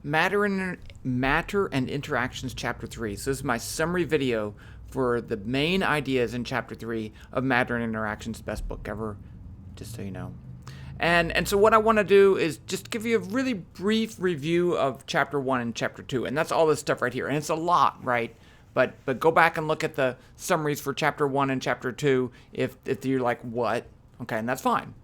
Matter and Interactions, Chapter 3. So this is my summary video for the main ideas in Chapter 3 of Matter and Interactions, best book ever, just so you know. And so what I want to do is just give you a really brief review of Chapter 1 and Chapter 2. And that's all this stuff right here. And it's a lot, right? But go back and look at the summaries for Chapter 1 and Chapter 2 if you're like, what? Okay, and that's fine.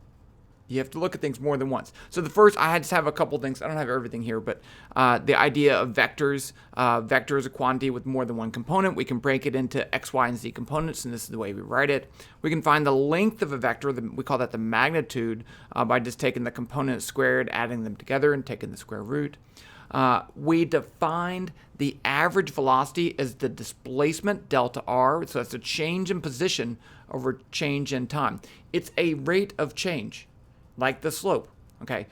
You have to look at things more than once. So the first, I just have a couple things. I don't have everything here, but the idea of vectors. Vector is a quantity with more than one component. We can break it into x, y, and z components, and this is the way we write it. We can find the length of a vector. We call that the magnitude by just taking the components squared, adding them together, and taking the square root. We defined the average velocity as the displacement, delta r. So that's a change in position over change in time. It's a rate of change, like the slope, okay?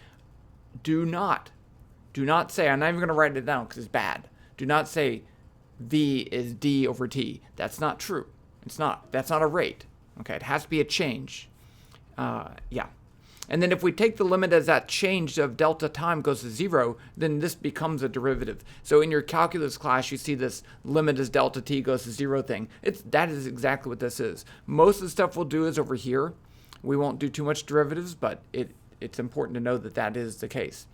Do not say, I'm not even going to write it down because it's bad. Do not say V is D over T. That's not true. It's not. That's not a rate, okay? It has to be a change. Yeah. And then if we take the limit as that change of delta time goes to 0, then this becomes a derivative. So in your calculus class, you see this limit as delta t goes to 0 thing. That is exactly what this is. Most of the stuff we'll do is over here. We won't do too much derivatives, but it's important to know that that is the case.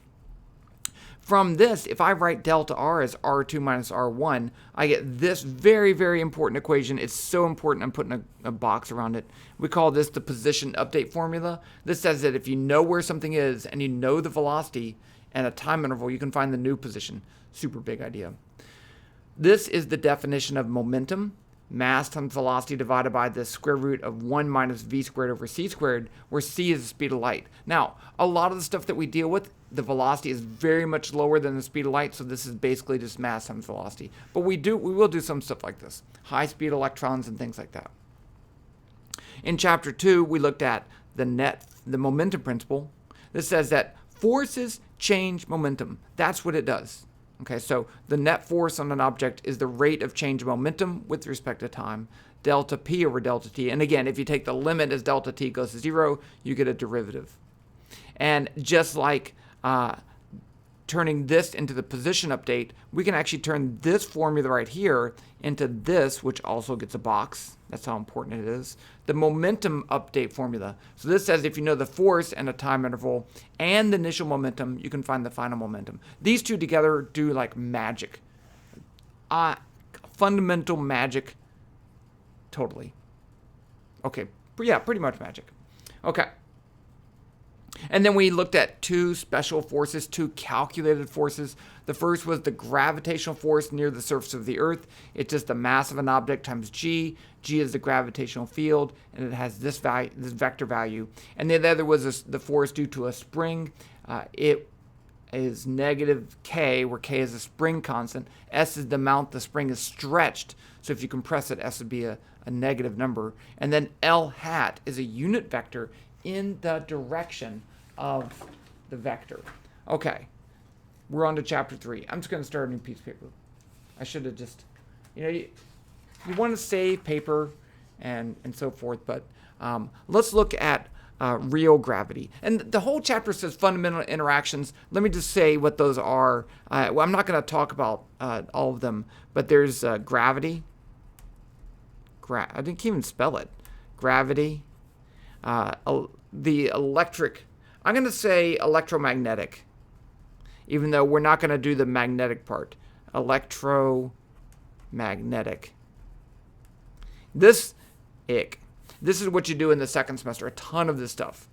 From this, if I write delta r as r2 minus r1, I get this very, very important equation. It's so important I'm putting a box around it. We call this the position update formula. This says that if you know where something is and you know the velocity and a time interval, you can find the new position. Super big idea. This is the definition of momentum. Mass times velocity divided by the square root of 1 minus v squared over c squared, where c is the speed of light. Now, a lot of the stuff that we deal with, the velocity is very much lower than the speed of light, so this is basically just mass times velocity. But we will do some stuff like this, high speed electrons and things like that. In Chapter 2, we looked at the momentum principle. This says that forces change momentum. That's what it does. Okay, so the net force on an object is the rate of change of momentum with respect to time, delta p over delta t. And again, if you take the limit as delta t goes to 0, you get a derivative. And just like turning this into the position update, we can actually turn this formula right here into this, which also gets a box. That's how important it is. The momentum update formula. So this says if you know the force and a time interval and the initial momentum, you can find the final momentum. These two together do like magic. Fundamental magic. Totally. Okay. Yeah, pretty much magic. Okay. And then we looked at two special forces, two calculated forces. The first was the gravitational force near the surface of the Earth. It's just the mass of an object times g. G is the gravitational field, and it has this value, this vector value. And the other was the force due to a spring. It is negative k, where k is a spring constant. S is the amount the spring is stretched. So if you compress it, S would be a negative number. And then L hat is a unit vector in the direction of the vector. Okay, we're on to Chapter 3. I'm just going to start a new piece of paper. I should have just, you want to save paper and so forth, but let's look at real gravity. And the whole chapter says fundamental interactions. Let me just say what those are. Well, I'm not going to talk about all of them, but there's gravity. I didn't even spell it. Gravity. The electric, I'm going to say electromagnetic, even though we're not going to do the magnetic part. Electromagnetic. This is what you do in the second semester, a ton of this stuff.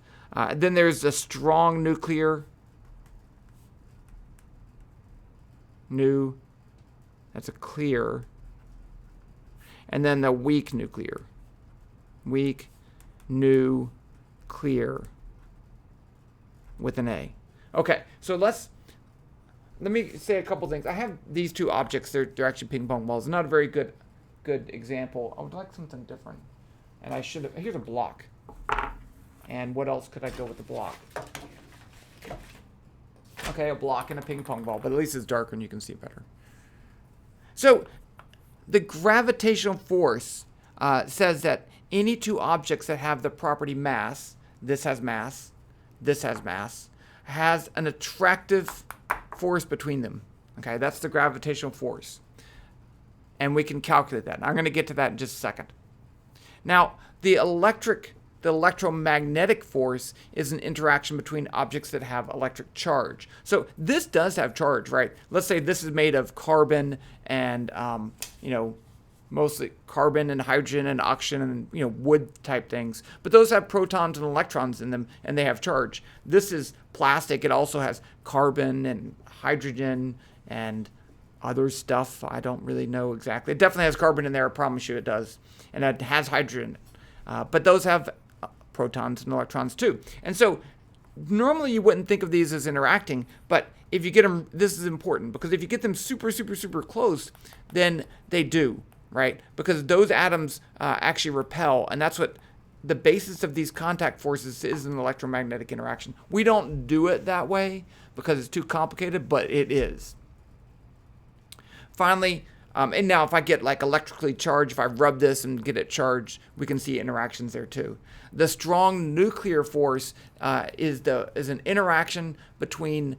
Then there's the strong nuclear. That's a clear. And then the weak nuclear. Clear with an A. Okay, so let me say a couple things. I have these two objects. They're actually ping pong balls. Not a very good example. I would like something different. And I should have. Here's a block. And what else could I go with the block? Okay, a block and a ping pong ball, but at least it's darker and you can see it better. So the gravitational force says that any two objects that have the property mass, this has mass, has an attractive force between them. Okay, that's the gravitational force. And we can calculate that. And I'm going to get to that in just a second. Now, the electromagnetic force is an interaction between objects that have electric charge. So this does have charge, right? Let's say this is made of carbon and, mostly carbon and hydrogen and oxygen and, wood type things. But those have protons and electrons in them, and they have charge. This is plastic. It also has carbon and hydrogen and other stuff. I don't really know exactly. It definitely has carbon in there. I promise you it does. And it has hydrogen. But those have protons and electrons too. And so normally you wouldn't think of these as interacting, but if you get them, this is important, because if you get them super, super, super close, then they do, right? Because those atoms actually repel, and that's what the basis of these contact forces is, an electromagnetic interaction. We don't do it that way because it's too complicated, but it is. Finally, and now if I get like electrically charged, if I rub this and get it charged, we can see interactions there too. The strong nuclear force is an interaction between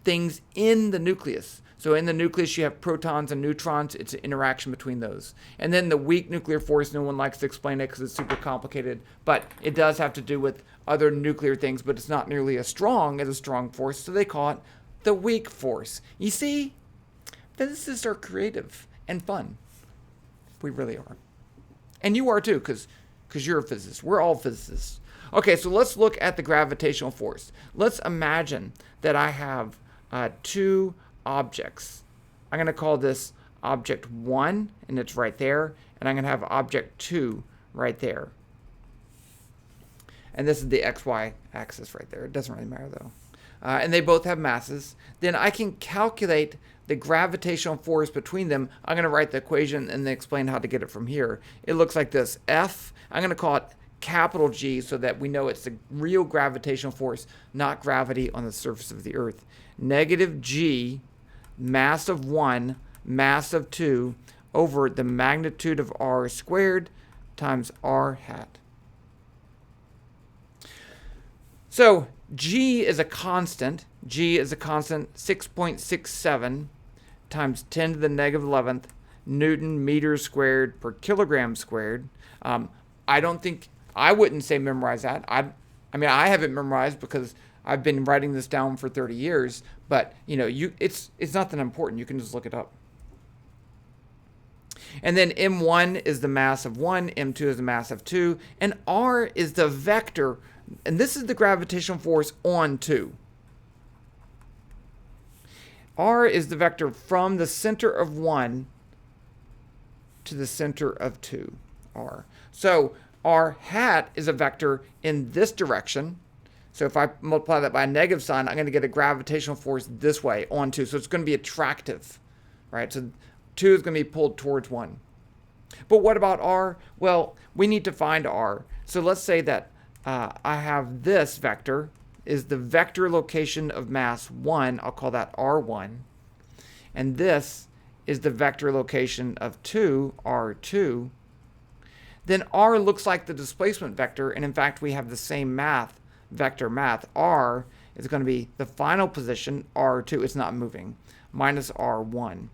things in the nucleus. So in the nucleus, you have protons and neutrons. It's an interaction between those. And then the weak nuclear force, no one likes to explain it because it's super complicated, but it does have to do with other nuclear things, but it's not nearly as strong as a strong force, so they call it the weak force. You see, physicists are creative and fun. We really are. And you are too, because you're a physicist. We're all physicists. Okay, so let's look at the gravitational force. Let's imagine that I have two objects. I'm going to call this object 1, and it's right there. And I'm going to have object 2 right there. And this is the XY axis right there. It doesn't really matter though. And they both have masses. Then I can calculate the gravitational force between them. I'm going to write the equation and then explain how to get it from here. It looks like this. F, I'm going to call it capital G so that we know it's the real gravitational force, not gravity on the surface of the Earth. Negative G, mass of 1, mass of 2, over the magnitude of R squared times R hat. So G is a constant. G is a constant, 6.67 times 10 to the negative 11th Newton meters squared per kilogram squared. I wouldn't say memorize that. I I haven't memorized because I've been writing this down for 30 years, but it's not that important. You can just look it up. And then M1 is the mass of 1, M2 is the mass of 2, and R is the vector, and this is the gravitational force on 2. R is the vector from the center of 1 to the center of 2, R. So R hat is a vector in this direction. So if I multiply that by a negative sign, I'm going to get a gravitational force this way on 2. So it's going to be attractive, right? So 2 is going to be pulled towards 1. But what about R? Well, we need to find R. So let's say that I have this vector is the vector location of mass 1. I'll call that R1. And this is the vector location of 2, R2. Then R looks like the displacement vector. And in fact, we have the same vector math. R is going to be the final position, R2. It's not moving, minus R1.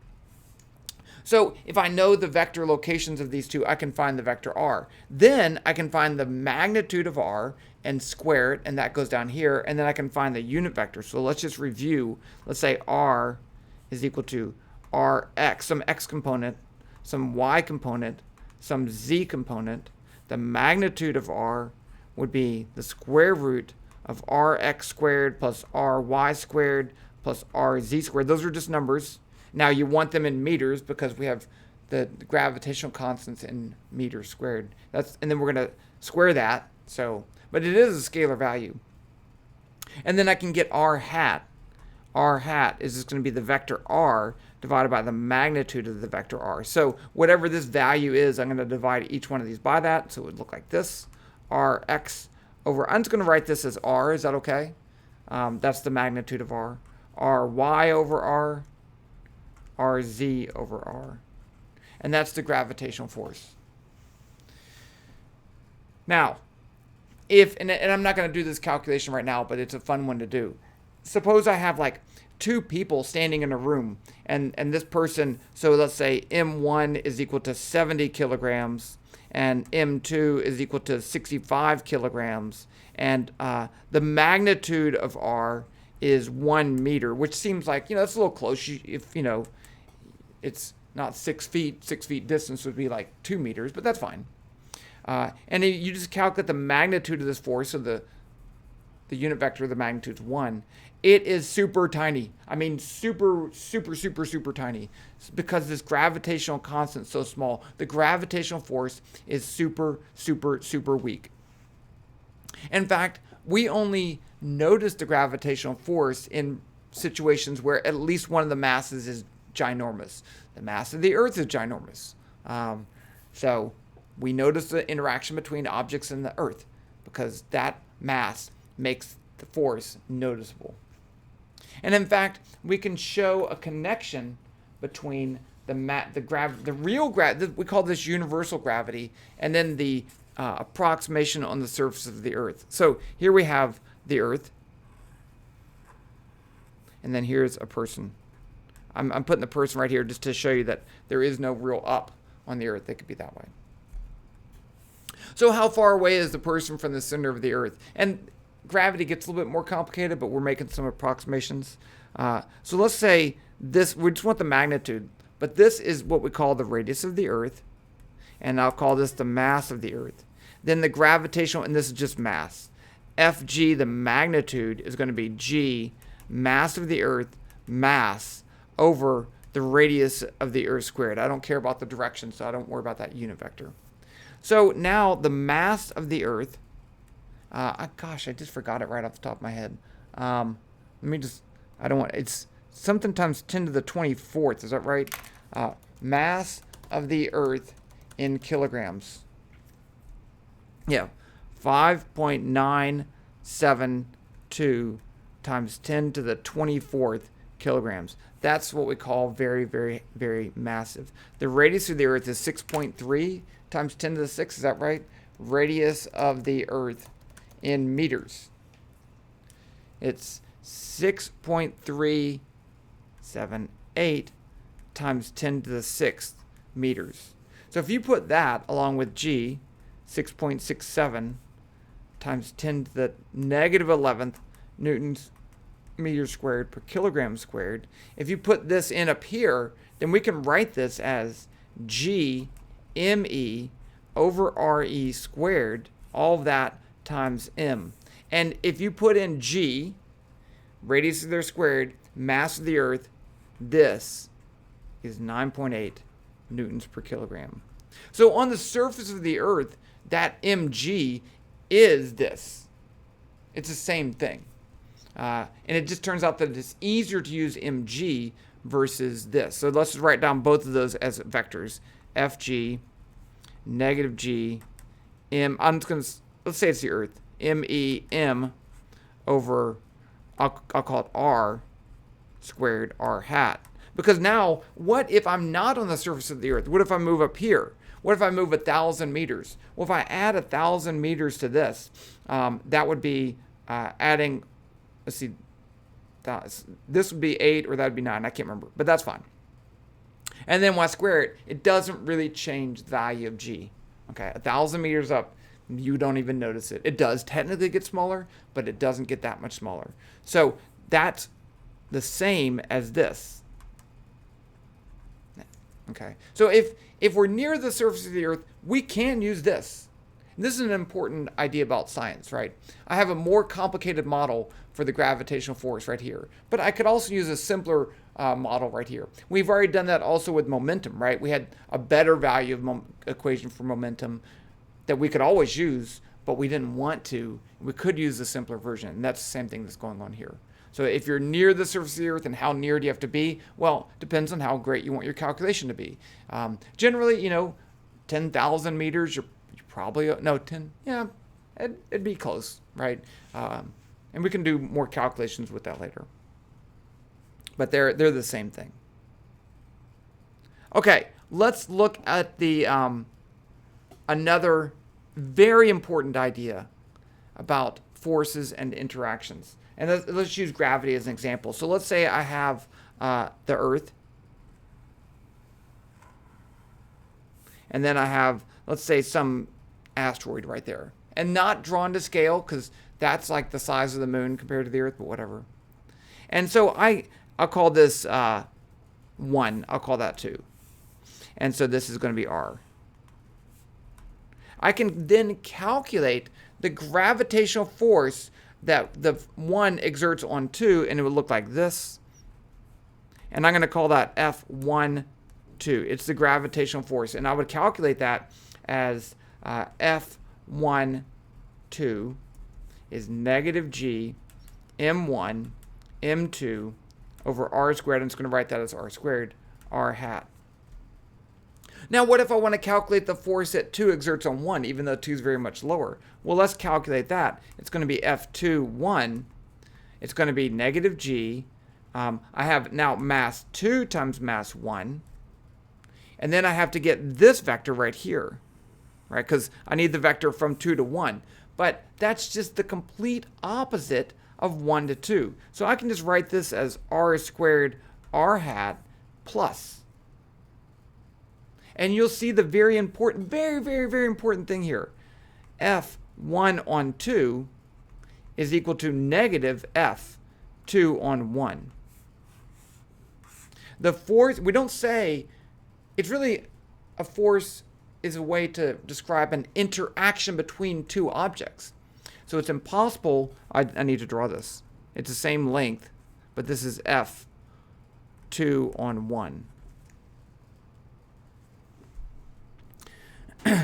So if I know the vector locations of these two, I can find the vector R. Then I can find the magnitude of R and square it, and that goes down here. And then I can find the unit vector. So let's just review. Let's say R is equal to Rx, some x component, some y component, some z component. The magnitude of R would be the square root of Rx squared plus Ry squared plus Rz squared. Those are just numbers. Now you want them in meters because we have the gravitational constants in meters squared. And then we're going to square that. But it is a scalar value. And then I can get R hat. R hat is just going to be the vector R divided by the magnitude of the vector R. So whatever this value is, I'm going to divide each one of these by that. So it would look like this. Rx over, I'm just going to write this as R. Is that okay? That's the magnitude of R. Ry over R. Rz over R. And that's the gravitational force. Now, and I'm not going to do this calculation right now, but it's a fun one to do. Suppose I have like two people standing in a room, and this person, so let's say M1 is equal to 70 kilograms, and M2 is equal to 65 kilograms, and the magnitude of R is 1 meter, which seems like, that's a little close. If, it's not 6 feet, 6 feet distance would be like 2 meters, but that's fine. And you just calculate the magnitude of this force, so the unit vector of the magnitude is 1. It is super tiny. I mean, super, super, super, super tiny. It's because this gravitational constant is so small. The gravitational force is super, super, super weak. In fact, we only notice the gravitational force in situations where at least one of the masses is ginormous. The mass of the Earth is ginormous. So we notice the interaction between objects and the Earth because that mass makes the force noticeable. And in fact, we can show a connection between the real gravity, we call this universal gravity, and then the approximation on the surface of the Earth. So here we have the Earth, and then here's a person. I'm putting the person right here just to show you that there is no real up on the Earth. It could be that way. So how far away is the person from the center of the Earth? And gravity gets a little bit more complicated, but we're making some approximations. So let's say this, we just want the magnitude, but this is what we call the radius of the Earth, and I'll call this the mass of the Earth. Then the gravitational, and this is just mass. Fg, the magnitude, is going to be g, mass of the Earth, mass, over the radius of the Earth squared. I don't care about the direction, so I don't worry about that unit vector. So now the mass of the Earth, gosh, I just forgot it right off the top of my head. It's something times 10 to the 24th, is that right? Mass of the Earth in kilograms. Yeah, 5.972 times 10 to the 24th kilograms. That's what we call very, very, very massive. The radius of the Earth is 6.3 times 10 to the 6, is that right? Radius of the Earth in meters. It's 6.378 times 10 to the 6th meters. So if you put that along with g, 6.67 times 10 to the negative 11th newtons meters squared per kilogram squared, if you put this in up here, then we can write this as g me over re squared, all of that times m. And if you put in g, radius of the Earth squared, mass of the Earth, this is 9.8 newtons per kilogram. So on the surface of the Earth, that mg is this. It's the same thing. And it just turns out that it's easier to use mg versus this. So let's just write down both of those as vectors. Fg, negative g, m, let's say it's the Earth, m over, I'll call it r squared, r hat. Because now, what if I'm not on the surface of the Earth? What if I move up here? What if I move 1,000 meters? Well, if I add 1,000 meters to this, that would be adding, let's see, this would be 8 or that would be 9. I can't remember, but that's fine. And then when I square it, it doesn't really change the value of g. Okay, 1,000 meters up, you don't even notice it. It does technically get smaller, but it doesn't get that much smaller. So that's the same as this. Okay, so if we're near the surface of the Earth, we can use this. And this is an important idea about science, right? I have a more complicated model for the gravitational force right here, but I could also use a simpler model right here. We've already done that also with momentum, right? We had a better value of equation for momentum that we could always use, but we didn't want to. We could use the simpler version, and that's the same thing that's going on here. So if you're near the surface of the Earth, and how near do you have to be? Well, depends on how great you want your calculation to be. Generally, 10,000 meters, you're probably, no, 10, yeah, it'd be close, right? And we can do more calculations with that later. But they're the same thing. Okay, let's look at the another very important idea about forces and interactions. And let's use gravity as an example. So let's say I have the Earth. And then I have, let's say, some asteroid right there. And not drawn to scale, because that's like the size of the moon compared to the Earth, but whatever. And so I'll call this 1. I'll call that 2. And so this is going to be R. I can then calculate the gravitational force that the 1 exerts on 2, and it would look like this. And I'm going to call that F1, 2. It's the gravitational force. And I would calculate that as F1, 2 is negative G M1 M2 over R squared. I'm just going to write that as R squared R hat. Now, what if I want to calculate the force that 2 exerts on 1, even though 2 is very much lower? Well, let's calculate that. It's going to be F2, 1. It's going to be negative G. I have now mass 2 times mass 1. And then I have to get this vector right here, right? Because I need the vector from 2 to 1. But that's just the complete opposite of 1 to 2. So I can just write this as R squared R hat plus. And you'll see the very important, very important thing here. F1 on 2 is equal to negative F2 on 1. The force, we don't say, it's really, a force is a way to describe an interaction between two objects. So it's impossible, I need to draw this. It's the same length, but this is F2 on 1.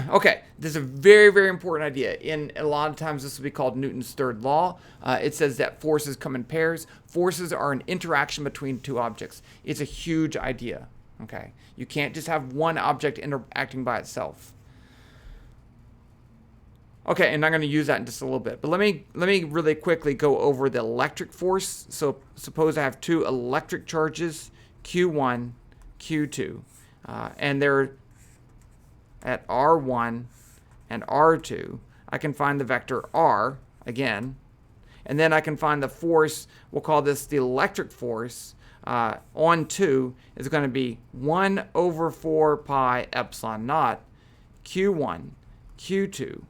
Okay, this is a very important idea. In a lot of times, this will be called Newton's third law. It says that forces come in pairs. Forces are an interaction between two objects. It's a huge idea. Okay, you can't just have one object interacting by itself. Okay, and I'm going to use that in just a little bit. But let me really quickly go over the electric force. So suppose I have two electric charges, Q1, Q2, and they're at R1 and R2. I can find the vector R again, and then I can find the force. We'll call this the electric force on 2 is going to be 1 over 4 pi epsilon naught Q1 Q2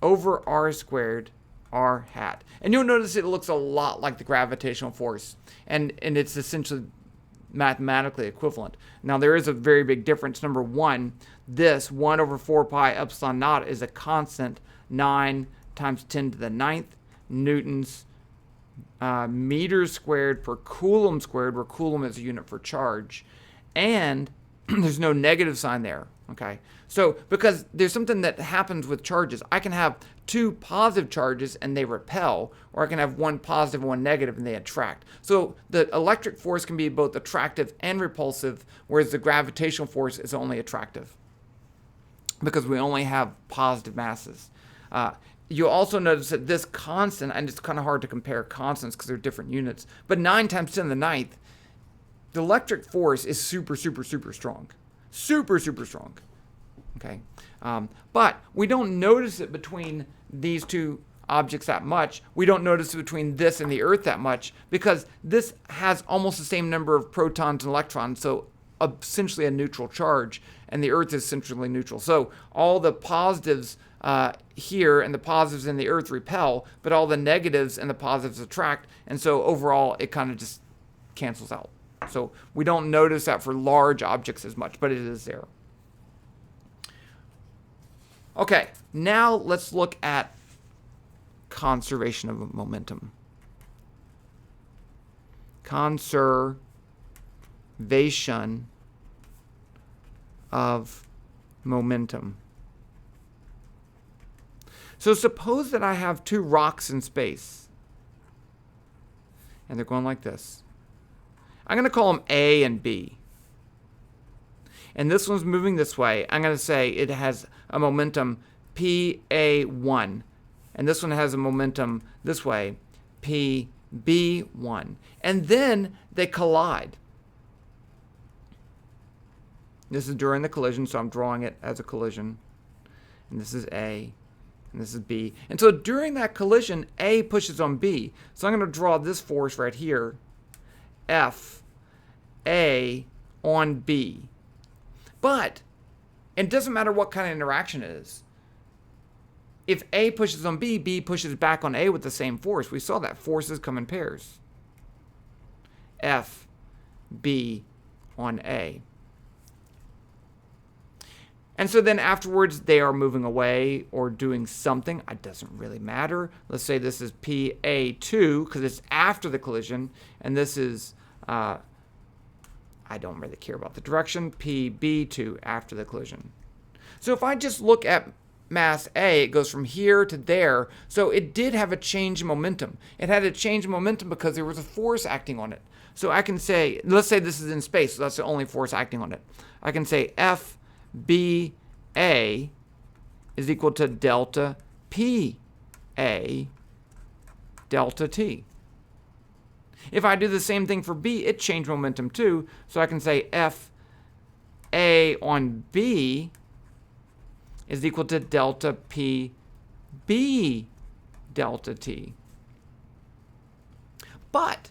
over R squared R hat. And you'll notice it looks a lot like the gravitational force, and it's essentially mathematically equivalent. Now there is a very big difference. Number one, this 1 over 4 pi epsilon naught is a constant, 9 times 10 to the 9th newtons meters squared per coulomb squared, where coulomb is a unit for charge, and there's no negative sign there. Okay, so because there's something that happens with charges, I can have two positive charges and they repel, or I can have one positive and one negative and they attract. So the electric force can be both attractive and repulsive, whereas the gravitational force is only attractive because we only have positive masses. You'll also notice that this constant, and it's kind of hard to compare constants because they're different units, but 9 times 10 to the 9th, the electric force is super strong. Super strong. Okay, but we don't notice it between these two objects that much. We don't notice it between this and the Earth that much because this has almost the same number of protons and electrons, so essentially a neutral charge, and the Earth is essentially neutral. So all the positives here and the positives in the Earth repel, but all the negatives and the positives attract, and so overall it kind of just cancels out. So we don't notice that for large objects as much, but it is there. Okay, now let's look at conservation of momentum. Conservation of momentum. So suppose that I have two rocks in space, and they're going like this. I'm going to call them A and B. And this one's moving this way. I'm going to say it has a momentum PA1. And this one has a momentum this way, PB1. And then they collide. This is during the collision, so I'm drawing it as a collision. And this is A, and this is B. And so during that collision, A pushes on B. So I'm going to draw this force right here, F A on B. But it doesn't matter what kind of interaction it is. If A pushes on B, B pushes back on A with the same force. We saw that forces come in pairs. F B on A. And so then afterwards, they are moving away or doing something. It doesn't really matter. Let's say this is PA2 because it's after the collision. And this is, I don't really care about the direction, PB2 after the collision. So if I just look at mass A, it goes from here to there. So it did have a change in momentum. It had a change in momentum because there was a force acting on it. So I can say, let's say this is in space. So that's the only force acting on it. I can say F BA is equal to delta PA delta T. If I do the same thing for B, it changed momentum too. So I can say FA on B is equal to delta PB delta T. But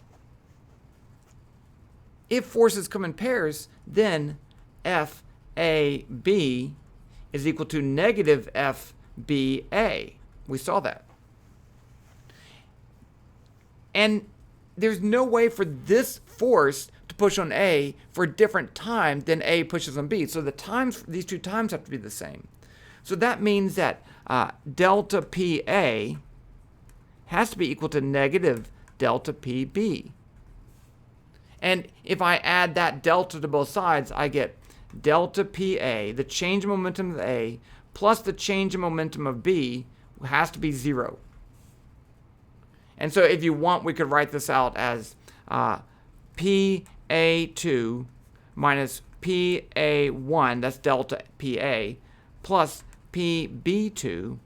if forces come in pairs, then FAB is equal to negative FBA. We saw that. And there's no way for this force to push on A for a different time than A pushes on B. So the times, these two times have to be the same. So that means that delta PA has to be equal to negative delta PB. And if I add that delta to both sides, I get delta PA, the change in momentum of A, plus the change in momentum of B has to be 0. And so if you want, we could write this out as PA2 minus PA1, that's delta PA, plus PB2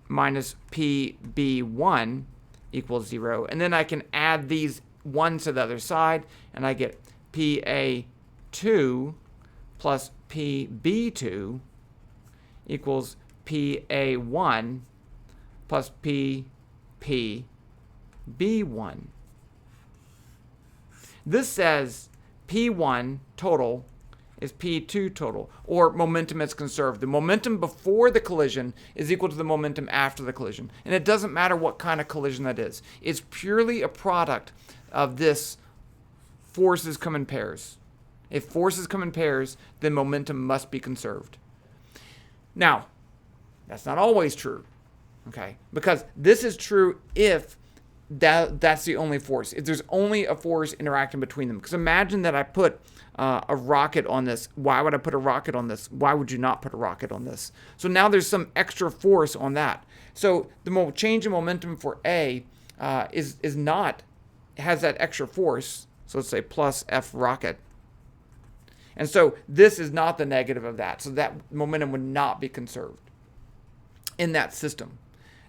minus PB1 equals 0. And then I can add these ones to the other side, and I get PA2 plus PB2 equals PA1 plus PB1. This says P1 total is P2 total, or momentum is conserved. The momentum before the collision is equal to the momentum after the collision. And it doesn't matter what kind of collision that is. It's purely a product of this forces come in pairs. If forces come in pairs, then momentum must be conserved. Now, that's not always true, okay? Because this is true if that's the only force. If there's only a force interacting between them. Because imagine that I put a rocket on this. Why would I put a rocket on this? Why would you not put a rocket on this? So now there's some extra force on that. So the change in momentum for A has that extra force. So let's say plus F rocket. And so this is not the negative of that. So that momentum would not be conserved in that system.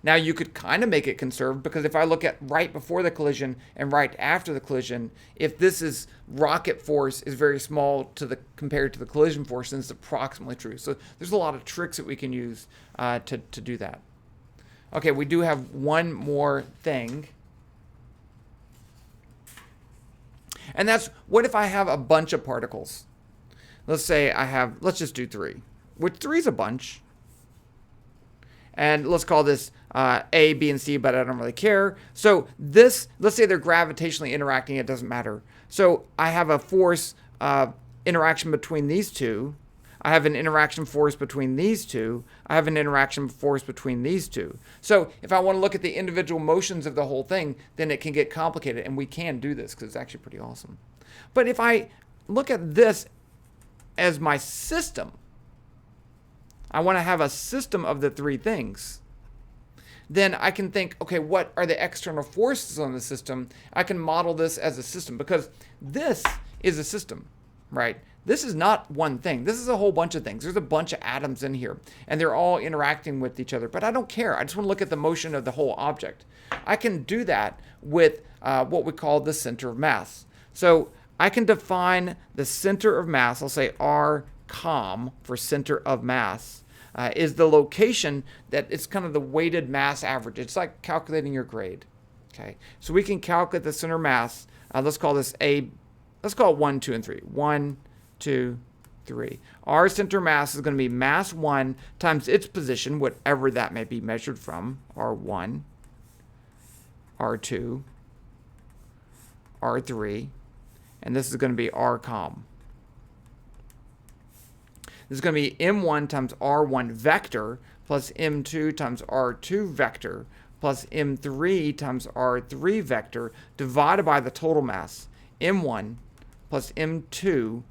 Now you could kind of make it conserved, because if I look at right before the collision and right after the collision, if this is rocket force is very small compared to the collision force, then it's approximately true. So there's a lot of tricks that we can use to do that. Okay, we do have one more thing. And that's, what if I have a bunch of particles? Let's say let's just do 3, which 3 is a bunch. And let's call this A, B, and C, but I don't really care. So this, let's say they're gravitationally interacting, it doesn't matter. So I have a force interaction between these two. I have an interaction force between these two. I have an interaction force between these two. So if I want to look at the individual motions of the whole thing, then it can get complicated. And we can do this because it's actually pretty awesome. But if I look at this as my system, I want to have a system of the 3 things. Then I can think, okay, what are the external forces on the system? I can model this as a system, because this is a system, right? This is not one thing. This is a whole bunch of things. There's a bunch of atoms in here, and they're all interacting with each other. But I don't care. I just want to look at the motion of the whole object. I can do that with what we call the center of mass. So I can define the center of mass. I'll say R, for center of mass, is the location that it's kind of the weighted mass average. It's like calculating your grade. Okay, so we can calculate the center mass. Let's call this A. Let's call it 1, 2, and 3. 1, 2, 3. Our center mass is going to be mass 1 times its position, whatever that may be measured from. R1, R2, R3, and this is going to be R_. This is going to be M1 times R1 vector plus M2 times R2 vector plus M3 times R3 vector divided by the total mass, M1 plus M2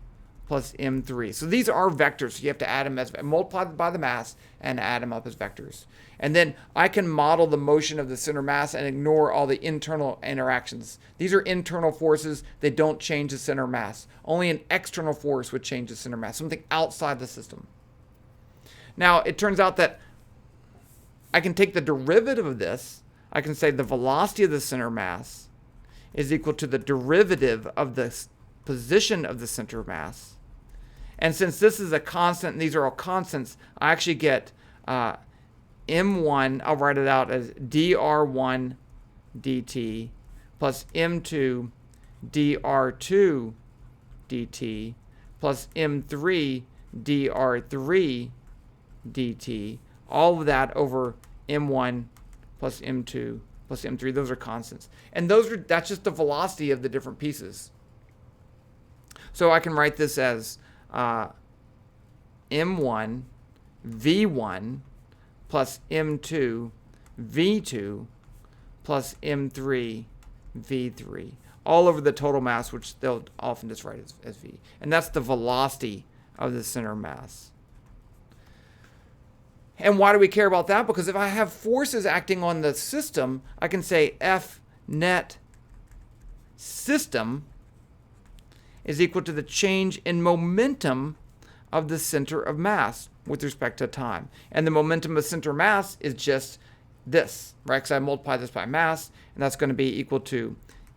plus M3. So these are vectors. So you have to add them as multiply by the mass and add them up as vectors. And then I can model the motion of the center mass and ignore all the internal interactions. These are internal forces. They don't change the center mass. Only an external force would change the center mass, something outside the system. Now, it turns out that I can take the derivative of this. I can say the velocity of the center mass is equal to the derivative of the position of the center mass. And since this is a constant, and these are all constants, I actually get M1, I'll write it out as dr1 dt plus M2 dr2 dt plus M3 dr3 dt. All of that over M1 plus M2 plus M3. Those are constants. And that's just the velocity of the different pieces. So I can write this as M1 V1 plus M2 V2 plus M3 V3. All over the total mass, which they'll often just write as V. And that's the velocity of the center mass. And why do we care about that? Because if I have forces acting on the system, I can say F net system is equal to the change in momentum of the center of mass with respect to time. And the momentum of center mass is just this, right? Because I multiply this by mass, and that's going to be equal to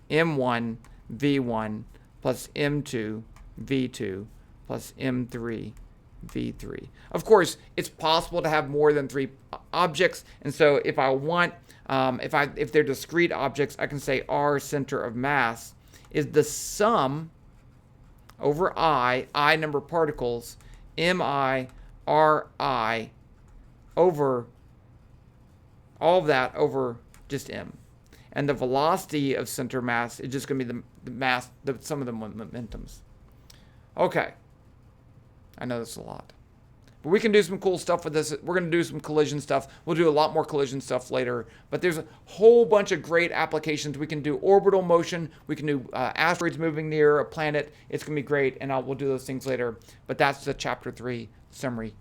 M1 V1 plus M2 V2 plus M3 V3. Of course, it's possible to have more than 3 objects, and so if I want, if they're discrete objects, I can say R center of mass is the sum over I number of particles, Mi Ri over all of that over just M. And the velocity of center mass is just going to be the mass, the sum of the momentums. Okay. I know this is a lot. But we can do some cool stuff with this. We're going to do some collision stuff. We'll do a lot more collision stuff later. But there's a whole bunch of great applications. We can do orbital motion. We can do asteroids moving near a planet. It's going to be great. And we'll do those things later. But that's the Chapter 3 summary